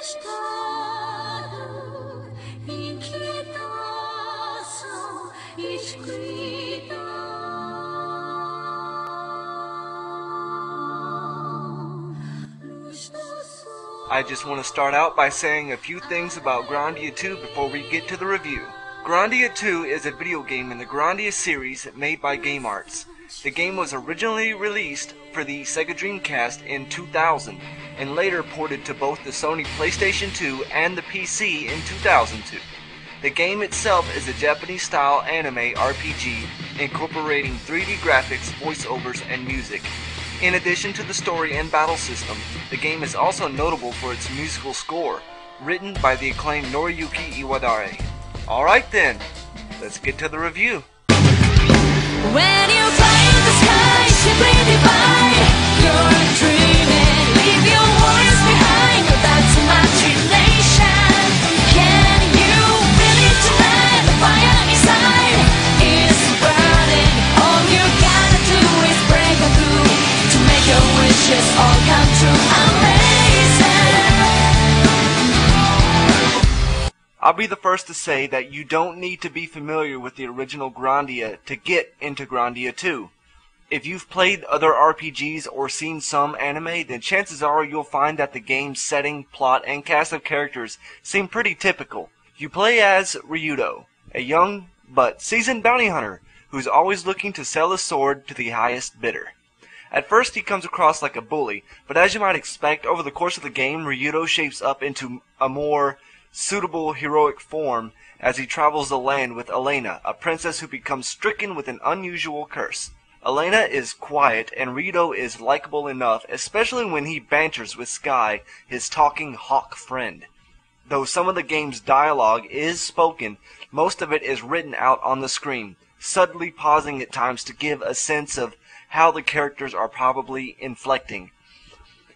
I just want to start out by saying a few things about Grandia 2 before we get to the review. Grandia 2 is a video game in the Grandia series made by Game Arts. The game was originally released for the Sega Dreamcast in 2000 and later ported to both the Sony PlayStation 2 and the PC in 2002. The game itself is a Japanese-style anime RPG incorporating 3D graphics, voiceovers, and music. In addition to the story and battle system, the game is also notable for its musical score, written by the acclaimed Noriyuki Iwadare. Alright then, let's get to the review. When you fly in the sky, simply divine. You're dreaming, leave your worries behind. That's imagination. Can you feel it tonight? The fire inside is burning. All you gotta do is break through to make your wishes all come true. I'll be the first to say that you don't need to be familiar with the original Grandia to get into Grandia 2. If you've played other RPGs or seen some anime, then chances are you'll find that the game's setting, plot, and cast of characters seem pretty typical. You play as Ryudo, a young but seasoned bounty hunter who's always looking to sell his sword to the highest bidder. At first he comes across like a bully, but as you might expect, over the course of the game, Ryudo shapes up into a more suitable heroic form as he travels the land with Elena, a princess who becomes stricken with an unusual curse. Elena is quiet and Ryudo is likable enough, especially when he banters with Sky, his talking hawk friend. Though some of the game's dialogue is spoken, most of it is written out on the screen, subtly pausing at times to give a sense of how the characters are probably inflecting.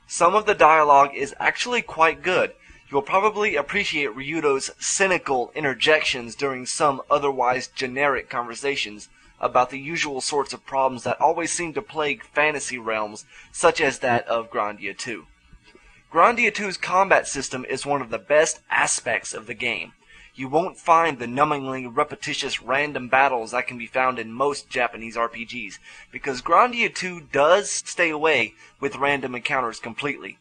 Some of the dialogue is actually quite good. You'll probably appreciate Ryudo's cynical interjections during some otherwise generic conversations about the usual sorts of problems that always seem to plague fantasy realms, such as that of Grandia 2. Grandia 2's combat system is one of the best aspects of the game. You won't find the numbingly repetitious random battles that can be found in most Japanese RPGs, because Grandia 2 does stay away with random encounters completely.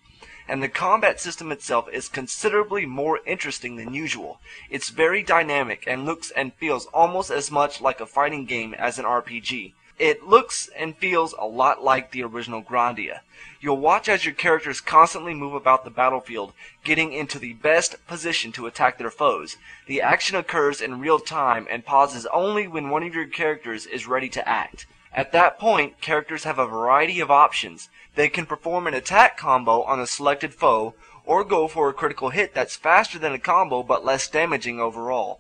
And the combat system itself is considerably more interesting than usual. It's very dynamic and looks and feels almost as much like a fighting game as an RPG. It looks and feels a lot like the original Grandia. You'll watch as your characters constantly move about the battlefield, getting into the best position to attack their foes. The action occurs in real time and pauses only when one of your characters is ready to act. At that point, characters have a variety of options. They can perform an attack combo on a selected foe, or go for a critical hit that's faster than a combo but less damaging overall.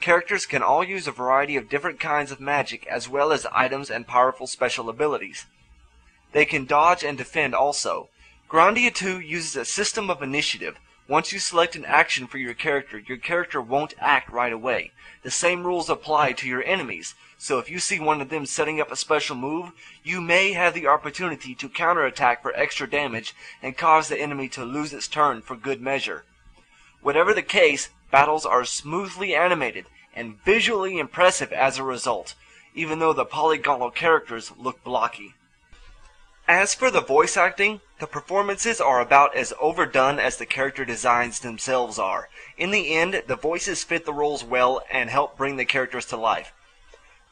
Characters can all use a variety of different kinds of magic as well as items and powerful special abilities. They can dodge and defend also. Grandia 2 uses a system of initiative. Once you select an action for your character won't act right away. The same rules apply to your enemies, so if you see one of them setting up a special move, you may have the opportunity to counterattack for extra damage and cause the enemy to lose its turn for good measure. Whatever the case, battles are smoothly animated and visually impressive as a result, even though the polygonal characters look blocky. As for the voice acting, the performances are about as overdone as the character designs themselves are. In the end, the voices fit the roles well and help bring the characters to life.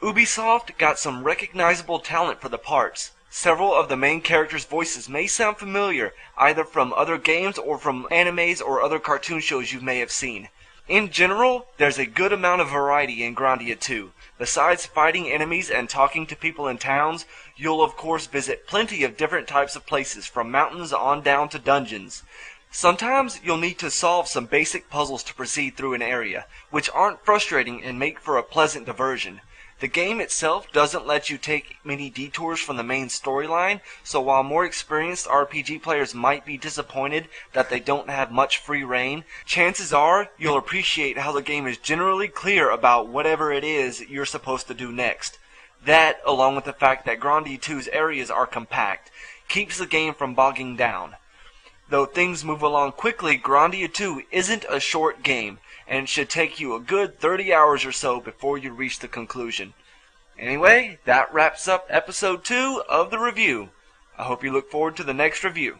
Ubisoft got some recognizable talent for the parts. Several of the main characters' voices may sound familiar, either from other games or from animes or other cartoon shows you may have seen. In general, there's a good amount of variety in Grandia 2. Besides fighting enemies and talking to people in towns, you'll of course visit plenty of different types of places, from mountains on down to dungeons. Sometimes you'll need to solve some basic puzzles to proceed through an area, which aren't frustrating and make for a pleasant diversion. The game itself doesn't let you take many detours from the main storyline, so while more experienced RPG players might be disappointed that they don't have much free reign, chances are you'll appreciate how the game is generally clear about whatever it is you're supposed to do next. That, along with the fact that Grandia 2's areas are compact, keeps the game from bogging down. Though things move along quickly, Grandia 2 isn't a short game, and it should take you a good 30 hours or so before you reach the conclusion. Anyway, that wraps up episode 2 of the review. I hope you look forward to the next review.